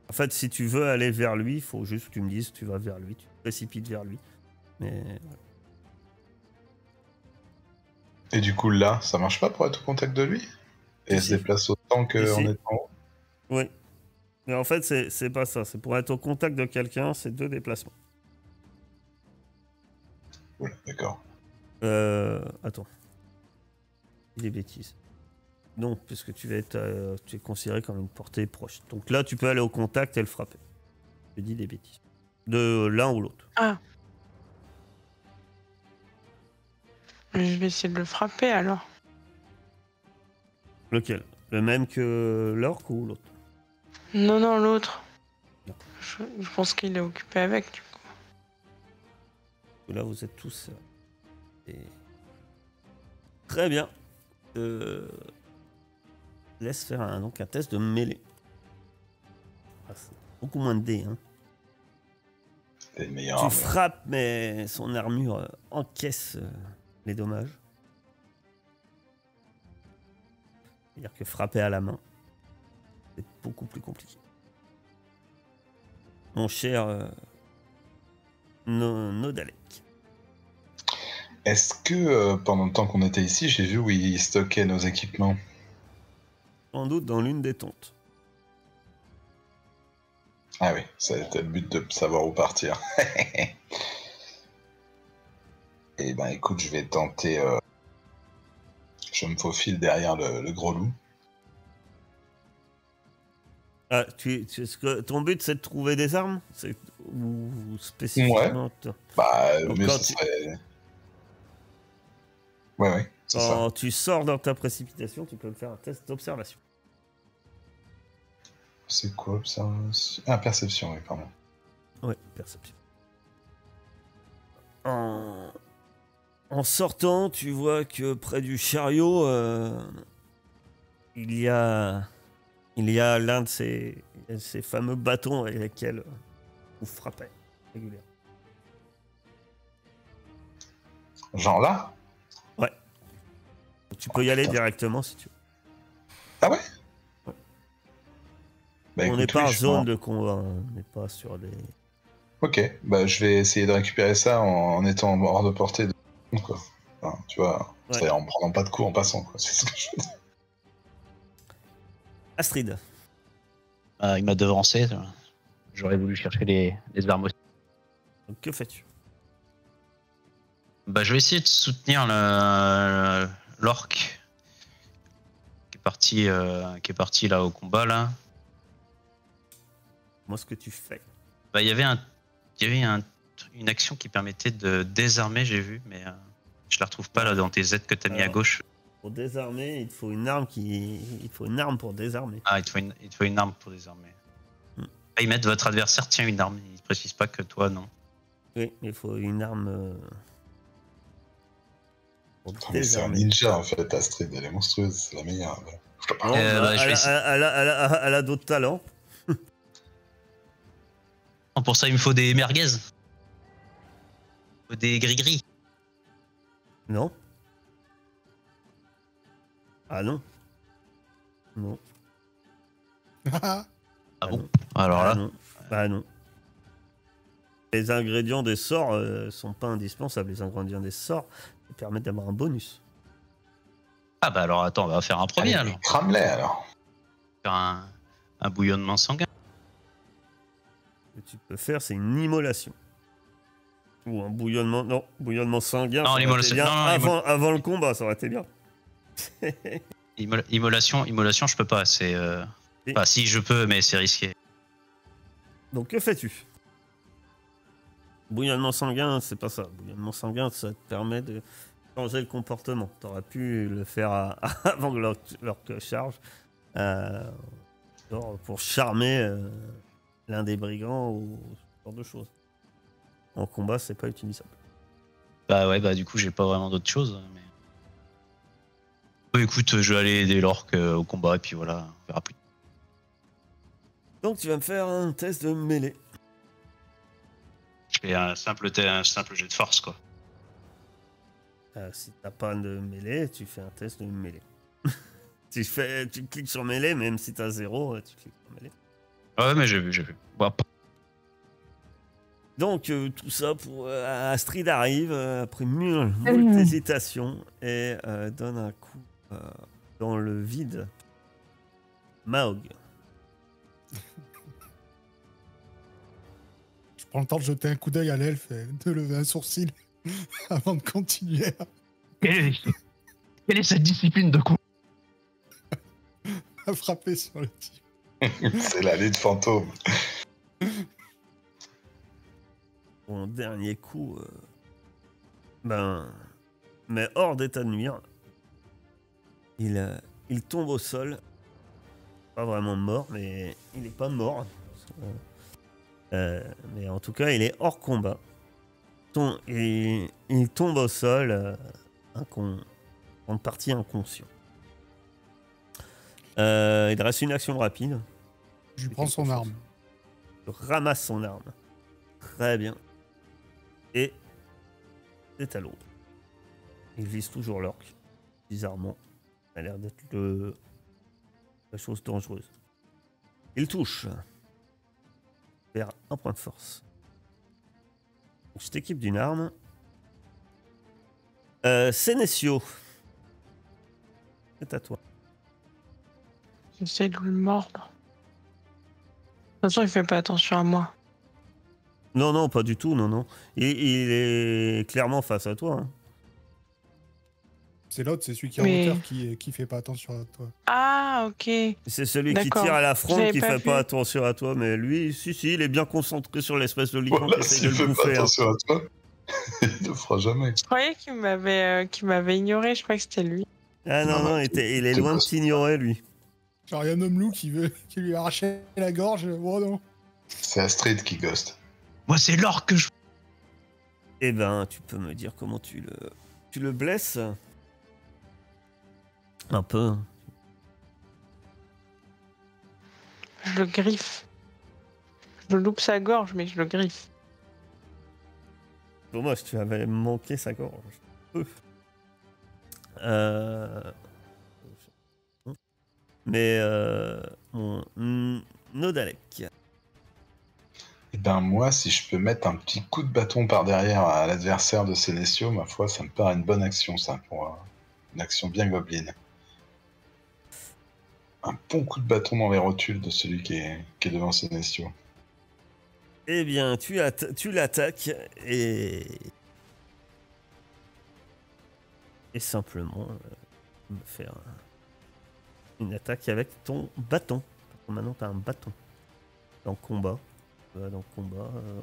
En fait, si tu veux aller vers lui, il faut juste que tu me dises que tu vas vers lui. Tu te précipites vers lui. Mais Et du coup, là, ça marche pas pour être au contact de lui? Et elle se Si. déplace autant qu'en Si. étant en haut? oui. Mais en fait, c'est pas ça. C'est pour être au contact de quelqu'un, c'est 2 déplacements. Ouais, d'accord. Attends. Des bêtises. Non, puisque tu es considéré comme une portée proche. Donc là, tu peux aller au contact et le frapper. Je dis des bêtises. De l'un ou l'autre. Ah. Je vais essayer de le frapper alors. Lequel? Le même que l'orque ou l'autre? Non, non, l'autre. Non. Je pense qu'il est occupé avec. Du coup. Là, vous êtes tous. Très bien. Laisse faire donc un test de mêlée. Ah, c'est beaucoup moins de dés. Hein. C'est le meilleur. Tu armure. frappes, mais son armure encaisse les dommages. C'est-à-dire que frapper à la main, c'est beaucoup plus compliqué. Mon cher Nodalek. Est-ce que pendant le temps qu'on était ici, j'ai vu où ils stockaient nos équipements? Sans doute dans l'une des tentes. Ah oui, ça a été le but de savoir où partir. Eh ben écoute, je vais tenter... Je me faufile derrière le gros loup. Ah, est-ce que ton but c'est de trouver des armes? Ou spécifiquement Bah, le Donc, mieux quand ce serait... Ouais, c'est ça. Quand tu sors dans ta précipitation, tu peux me faire un test d'observation. C'est quoi observation? Ah, perception, oui, pardon. Ouais, perception. En sortant, tu vois que près du chariot, il y a l'un de ces fameux bâtons avec lesquels vous frappez régulièrement. Genre là? Ouais. Tu peux y aller putain. directement si tu veux. Ah ouais? Ouais. Bah, On écoute, n'est pas oui, en je zone prends- de combat, on n'est pas sur des... Ok, bah je vais essayer de récupérer ça en étant hors de portée de... quoi. Enfin, tu vois, Ouais. c'est-à-dire en prenant pas de coups en passant, quoi. C'est ce que je veux dire. Astrid. Il m'a devancé. J'aurais voulu chercher les armes aussi. Donc, que fais-tu? Bah, je vais essayer de soutenir l'orque qui est parti là au combat là. Moi, ce que tu fais. Bah, il y avait une action qui permettait de désarmer, j'ai vu, mais je la retrouve pas là dans tes aides que t'as mis à Alors. gauche. Pour désarmer, il te faut une arme il faut une arme pour désarmer. Ah, il te faut une arme pour désarmer. Hmm. Ah, ils mettent votre adversaire tient une arme. Ils précisent pas que toi non. Oui, il faut une arme pour Putain, mais c'est un désarmer. ninja en fait, Astrid, elle est monstrueuse, c'est la meilleure. Non, bah, je vais elle a d'autres talents. Non, pour ça, il me faut des merguez. Il me faut des gris-gris. Non. Ah non. Non. Ah, Ah bon non. Alors Ah là, non. Bah non. Les ingrédients des sorts sont pas indispensables. Les ingrédients des sorts permettent d'avoir un bonus. ah bah alors attends, on va faire un premier Allez, alors. crame-les alors. Faire un bouillonnement sanguin. Ce que tu peux faire, c'est une immolation. Ou un bouillonnement. Non, bouillonnement sanguin. Non, ça aurait l'immolation- été bien. non, non, Avant le combat, ça aurait été bien. Immolation, je peux pas. C'est. Et- Enfin, si je peux, mais c'est risqué. Donc que fais-tu? Bouillonnement sanguin, c'est pas ça. Bouillonnement sanguin, ça te permet de changer le comportement. T'aurais pu le faire avant que leur charge genre pour charmer l'un des brigands ou ce genre de choses. En combat, c'est pas utilisable. Bah ouais, bah du coup, j'ai pas vraiment d'autre chose. Mais... Écoute, je vais aller aider l'orque au combat et puis voilà, on verra plus. Donc tu vas me faire un test de mêlée. Je fais un simple jet de force quoi. Si t'as pas de mêlée, tu fais un test de mêlée. Tu cliques sur mêlée, même si t'as 0, tu cliques sur mêlée. Ouais, mais j'ai vu. Bon, Donc, tout ça pour Astrid arrive après moult hésitations et donne un coup dans le vide. Maog. Je prends le temps de jeter un coup d'œil à l'elfe et de lever un sourcil avant de continuer quelle est cette discipline de coup? à frapper sur le type. C'est l'allée de fantôme. Bon, dernier coup. Mais hors d'état de nuire. Il tombe au sol. Pas vraiment mort, mais il n'est pas mort. Mais en tout cas, il est hors combat. Il tombe au sol en partie inconscient. Il reste une action rapide. Je lui prends son arme. Je ramasse son arme. Très bien. Et c'est à l'autre. Il vise toujours l'orque. Bizarrement. Ça a l'air d'être la chose dangereuse. Il touche. Vers un point de force. Je t'équipe d'une arme. Sénécio. C'est à toi. J'essaie de le mordre. De toute façon, il fait pas attention à moi. Non, pas du tout, non. Il est clairement face à toi. Hein. C'est l'autre, c'est celui qui est en hauteur qui fait pas attention à toi. Ah, ok. C'est celui qui D'accord. tire à la fronde qui fait vu. pas attention à toi, mais lui, si, il est bien concentré sur l'espèce de licorne Voilà, qui essaie s'il de fait le pas bouffer. Hein. attention à toi, il le fera jamais. Je croyais qu'il m'avait ignoré, je croyais que c'était lui. Ah non, il est loin de t'ignorer, lui. Genre, il y a un homme loup qui lui arracher la gorge. Oh non. C'est Astrid qui ghost. Moi, c'est l'orque que je. Eh ben, tu peux me dire comment tu le blesses? Un peu. Je le griffe. Je loupe sa gorge, mais je le griffe. Dommage, tu avais manqué sa gorge. Mais mon Nodalek. Et ben moi, si je peux mettre un petit coup de bâton par derrière à l'adversaire de Sénécio, ma foi, ça me paraît une bonne action, ça, pour une action bien gobeline. Un bon coup de bâton dans les rotules de celui qui est devant Sénécio. Eh bien, tu l'attaques et simplement me faire une attaque avec ton bâton. Maintenant, tu as un bâton. Dans combat.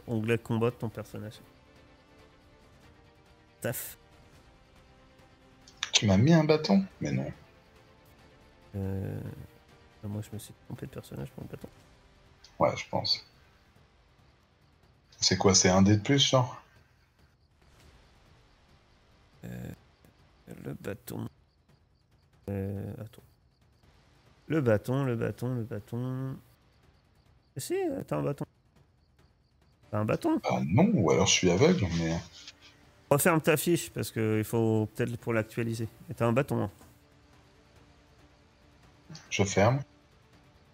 Onglet combat de ton personnage. Taf. Tu m'as mis un bâton? Mais non. Moi, je me suis trompé de personnage pour le bâton. Ouais, je pense. C'est quoi? C'est un dé de plus, genre? Le bâton. Attends. Le bâton. Si, t'as un bâton. T'as un bâton? Ah non, ou alors je suis aveugle, mais... Referme ta fiche, parce qu'il faut peut-être pour l'actualiser. Et t'as un bâton. Hein. Je ferme.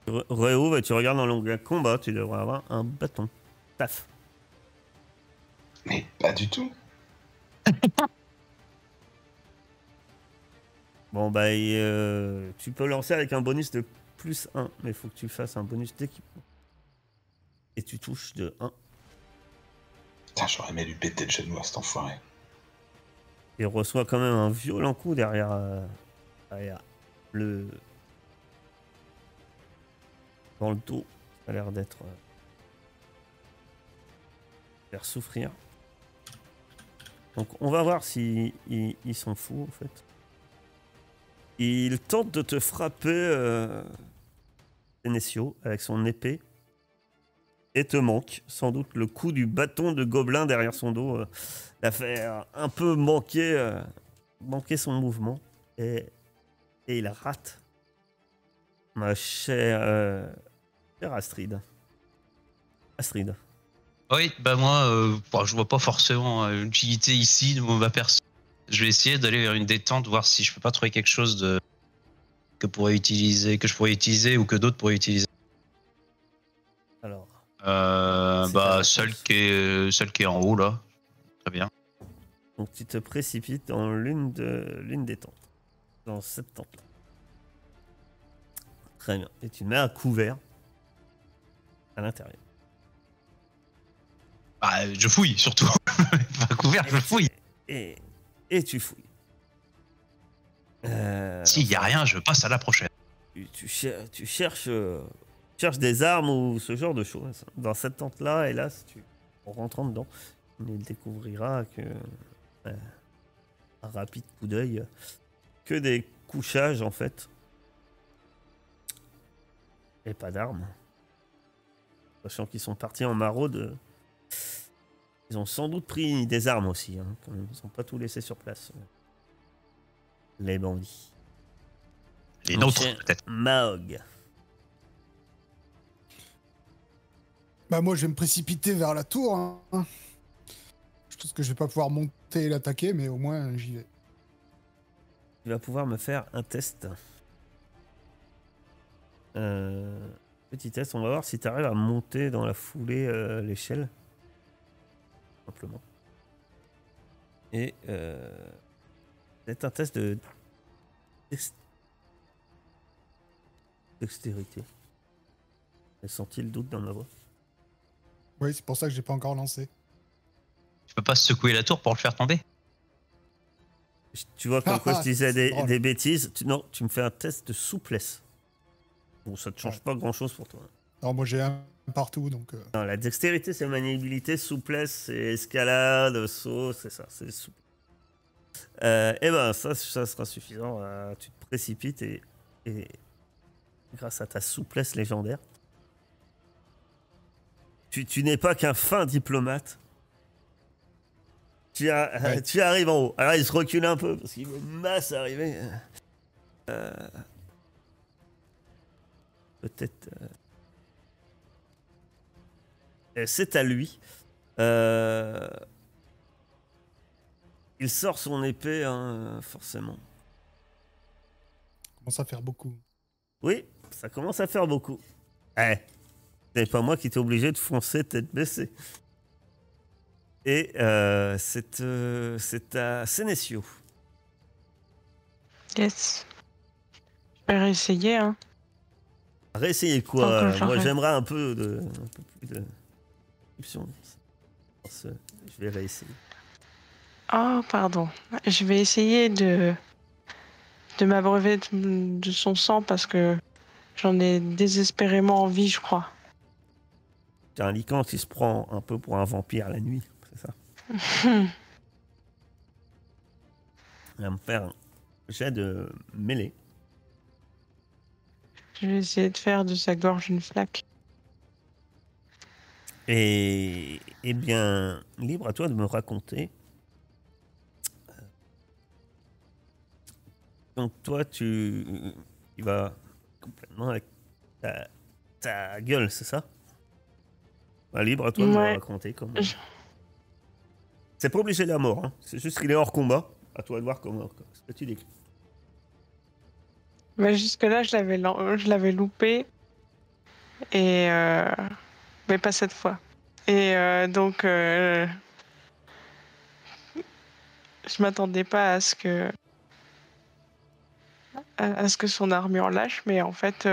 Réouvre et tu regardes dans l'onglet combat, tu devrais avoir un bâton. Taf. Mais pas du tout. Bon, bah, tu peux lancer avec un bonus de plus 1, mais il faut que tu fasses un bonus d'équipement. Et tu touches de 1. Putain, j'aurais aimé lui péter le genou à cet enfoiré. Il reçoit quand même un violent coup derrière le... Dans le dos. Ça a l'air d'être... faire souffrir. Donc on va voir si ils sont fous en fait. Il tente de te frapper Sénécio avec son épée et te manque. Sans doute le coup du bâton de gobelin derrière son dos l'a fait un peu manquer son mouvement et il rate. Ma chère Astrid. Astrid. Oui, bah moi, je vois pas forcément l'utilité ici de ma personne. Je vais essayer d'aller vers une détente, voir si je peux pas trouver quelque chose que je pourrais utiliser ou que d'autres pourraient utiliser. Alors, Bah, C'est ça, celle qui est en haut là. Très bien. donc tu te précipites dans l'une des tentes. Dans cette tente-là. Très bien. Et tu mets un couvert à l'intérieur. Bah, je fouille surtout. Pas couvert, je fouille. Et tu fouilles. S'il y a rien, je passe à la prochaine. Tu cherches des armes ou ce genre de choses. Dans cette tente-là, hélas, en rentrant dedans, il découvrira que, un rapide coup d'œil, que des couchages en fait. Et pas d'armes. Sachant qu'ils sont partis en maraude, ils ont sans doute pris des armes aussi. Hein, quand même. Ils n'ont pas tout laissé sur place. Les bandits. Les Mon nôtres, cher peut-être. Mahog. Bah moi, je vais me précipiter vers la tour. Hein. Je pense que je vais pas pouvoir monter et l'attaquer, mais au moins, j'y vais. Tu vas pouvoir me faire un test. Petit test, on va voir si tu arrives à monter dans la foulée l'échelle. Simplement. Et c'est un test de dextérité. J'ai senti le doute dans ma voix. Oui, c'est pour ça que j'ai pas encore lancé. Tu peux pas secouer la tour pour le faire tomber? Tu vois, comme quoi je disais C'est drôle. des bêtises. Non, tu me fais un test de souplesse. Bon, ça te change pas grand chose pour toi. Alors moi, j'ai un partout, donc... Non, la dextérité, c'est maniabilité. Souplesse, c'est escalade, saut, c'est ça, c'est souple. Et ben, ça sera suffisant. Tu te précipites et grâce à ta souplesse légendaire, tu n'es pas qu'un fin diplomate. Tu arrives en haut. Alors, il se recule un peu parce qu'il me masse à arriver. Peut-être. C'est à lui. Il sort son épée, hein, forcément. commence à faire beaucoup. Oui, ça commence à faire beaucoup. C'est pas moi qui t'ai obligé de foncer tête baissée. Et c'est à Sénécio. Yes. Je vais réessayer, hein. Réessayez Tant quoi? que Moi j'arrête. j'aimerais un peu plus de description. Je vais réessayer. Oh, pardon. Je vais essayer de m'abreuver de son sang parce que j'en ai désespérément envie, je crois. C'est un lycan qui se prend un peu pour un vampire la nuit, c'est ça? Il va me faire un jet de mêlée. Je vais essayer de faire de sa gorge une flaque. Et bien, libre à toi de me raconter. Donc toi, tu vas complètement avec ta gueule, c'est ça? Bah, libre à toi de me Ouais. raconter comment. C'est pas obligé de la mort, hein. C'est juste qu'il est hors combat. À toi de voir comment ce que tu décris. Mais jusque-là, je l'avais loupé. Et mais pas cette fois. Et donc, je m'attendais pas à ce que son armure lâche, mais en fait,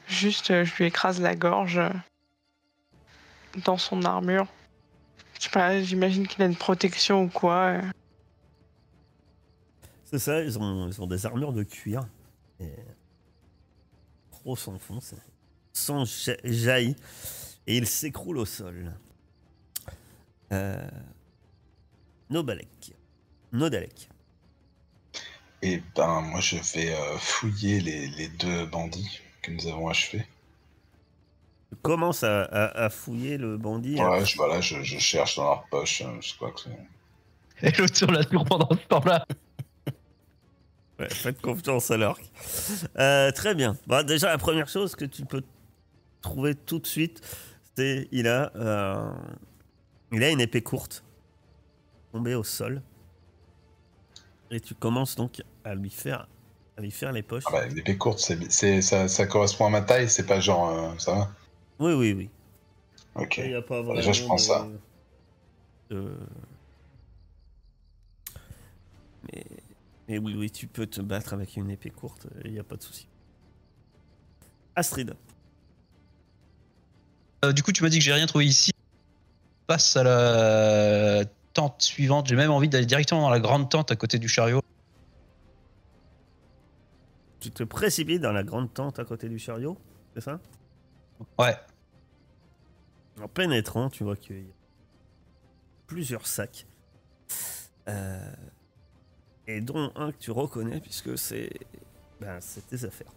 juste, je lui écrase la gorge dans son armure. Je sais pas, j'imagine qu'il a une protection ou quoi. C'est ça, ils ont des armures de cuir. Et trop s'enfonce. Sang jaillit. Et il s'écroule au sol. Nodalek. Et ben, moi, je vais fouiller les deux bandits que nous avons achevés. Tu commences à fouiller le bandit. Ouais, voilà, je cherche dans leur poche, je crois que c'est... Et l'autre sur la tour pendant ce temps-là. Ouais, faites confiance à l'orque. Très bien. Bah, déjà, la première chose que tu peux trouver tout de suite, c'est il a une épée courte tombée au sol. Et tu commences donc à lui faire À lui faire les poches. Ah bah, l'épée courte, ça correspond à ma taille, c'est pas genre. Ça va? Oui, oui, oui. Ok. Il n'y a pas Bon, vraiment déjà, je prends ça. de- Mais... Mais oui, oui, tu peux te battre avec une épée courte, il n'y a pas de souci. Astrid. Du coup, tu m'as dit que j'ai rien trouvé ici. Passe à la tente suivante. J'ai même envie d'aller directement dans la grande tente à côté du chariot. Tu te précipites dans la grande tente à côté du chariot, c'est ça? Ouais. En pénétrant, tu vois qu'il y a plusieurs sacs. Et dont un que tu reconnais puisque c'est tes affaires.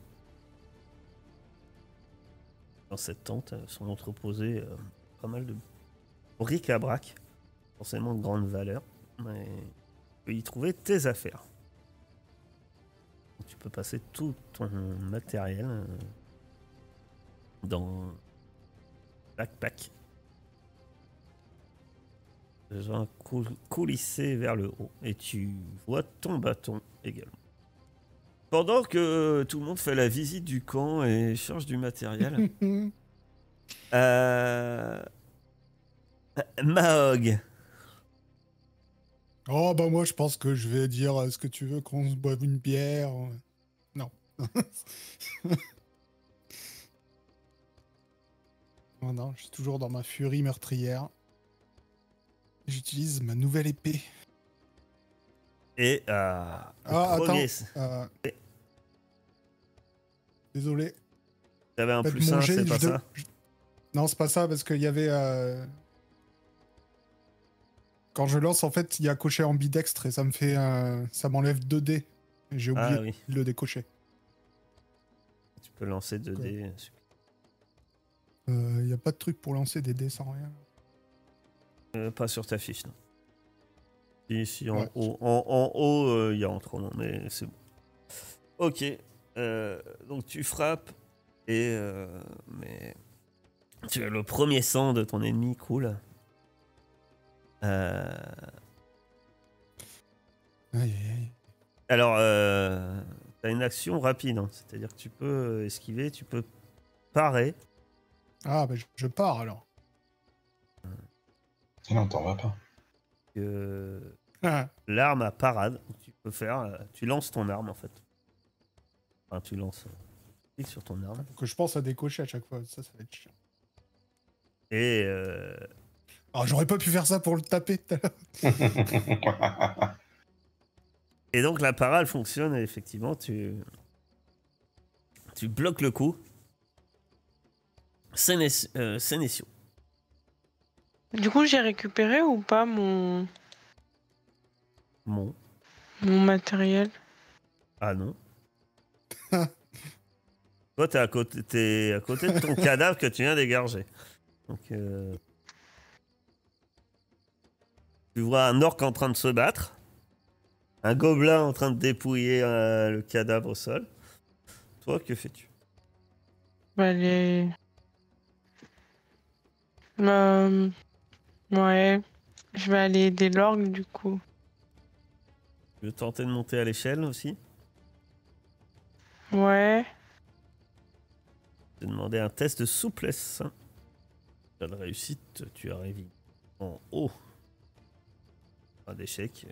Dans cette tente sont entreposés pas mal de bric-à-brac, forcément de grande valeur, mais tu peux y trouver tes affaires. Donc, tu peux passer tout ton matériel dans le backpack. Déjà coulissé vers le haut et tu vois ton bâton également. Pendant que tout le monde fait la visite du camp et change du matériel, Mahog. Oh, bah, moi, je pense que je vais dire est-ce que tu veux qu'on se boive une bière? Non. Non, non, je suis toujours dans ma furie meurtrière. J'utilise ma nouvelle épée. Et attends. Désolé. T'avais un Faites plus 1, manger, c'est pas ça? Non, c'est pas ça, parce qu'il y avait... Quand je lance, en fait, il y a coché ambidextre et ça me fait ça m'enlève 2 dés. Et j'ai oublié de le décocher. Tu peux lancer 2 dés. Il n'y a pas de truc pour lancer des dés sans rien. Pas sur ta fiche, non. Ici, en haut, il y a en trop, non, mais c'est bon. Ok. Donc tu frappes et mais tu as le premier sang de ton ennemi coule. Aïe, aïe, aïe. Alors, t'as une action rapide, hein. C'est-à-dire que tu peux esquiver, tu peux parer. Ah, bah je pars alors. Non, t'en vas pas. L'arme à parade, tu peux faire, tu lances ton arme en fait. Enfin, tu lances, clique sur ton arme. Faut que je pense à décocher à chaque fois, ça va être chiant. Et alors j'aurais pas pu faire ça pour le taper tout à l'heure. Et donc la parade fonctionne et effectivement tu bloques le coup. Sénécio. Du coup, j'ai récupéré ou pas mon matériel? Ah non. Toi, t'es à côté de ton cadavre que tu viens d'égorger. Donc, tu vois un orc en train de se battre, un gobelin en train de dépouiller le cadavre au sol. Toi, que fais-tu? Bah, ouais, je vais aller aider l'orgue du coup. Tu veux tenter de monter à l'échelle aussi? Ouais. Je vais demander un test de souplesse. Pas de réussite, tu arrives en haut. Pas d'échec. Tu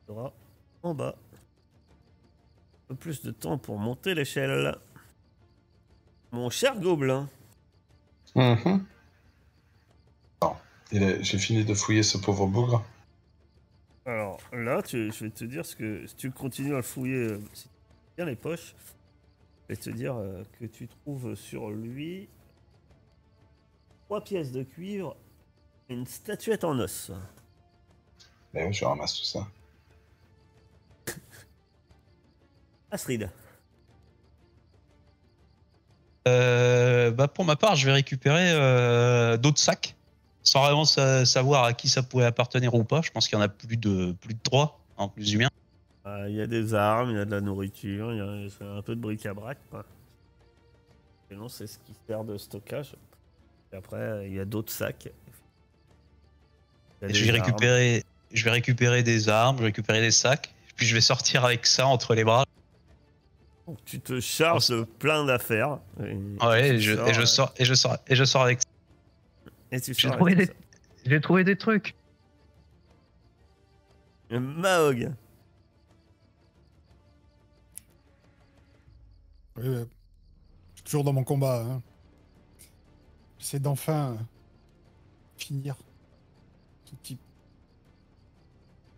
seras en bas. Un peu plus de temps pour monter l'échelle. Mon cher gobelin. Non. J'ai fini de fouiller ce pauvre bougre. Alors là, je vais te dire ce que si tu continues à le fouiller, si tu fouilles bien les poches, je vais te dire que tu trouves sur lui 3 pièces de cuivre et une statuette en os. Eh oui, je ramasse tout ça. Astrid. Bah pour ma part, je vais récupérer d'autres sacs, sans vraiment savoir à qui ça pourrait appartenir ou pas. Je pense qu'il y en a plus de 3 en plus humain. Il y a des armes, il y a de la nourriture, il y a un peu de bric-à-brac. Et non, c'est ce qui sert de stockage. Et après, il y a d'autres sacs. Et je vais récupérer des armes, je vais récupérer des sacs, puis je vais sortir avec ça entre les bras. Tu te charges de plein d'affaires. Ouais, et tu je sors avec. Et tu J'ai sors trouvé avec des, ça. j'ai trouvé des trucs. Mahog. Oui, je suis toujours dans mon combat. Hein. J'essaie d'enfin finir ce type.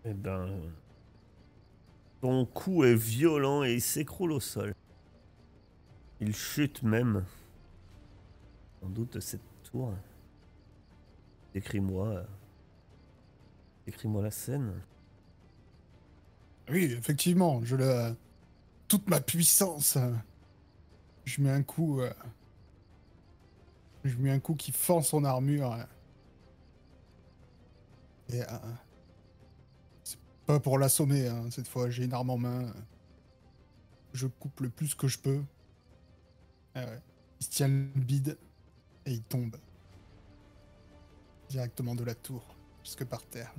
Eh ben. Ton coup est violent et il s'écroule au sol. Il chute même. Sans doute de cette tour. Décris-moi. Décris-moi la scène. Oui, effectivement, toute ma puissance. Je mets un coup. Je mets un coup qui fend son armure. Et c'est pas pour l'assommer, hein, cette fois. J'ai une arme en main. Je coupe le plus que je peux. Ah ouais. Il se tient le bide et il tombe. Directement de la tour, jusque par terre.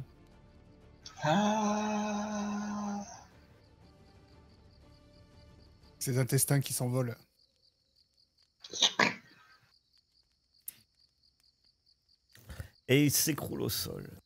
Ah. Ses intestins qui s'envolent. Et il s'écroule au sol.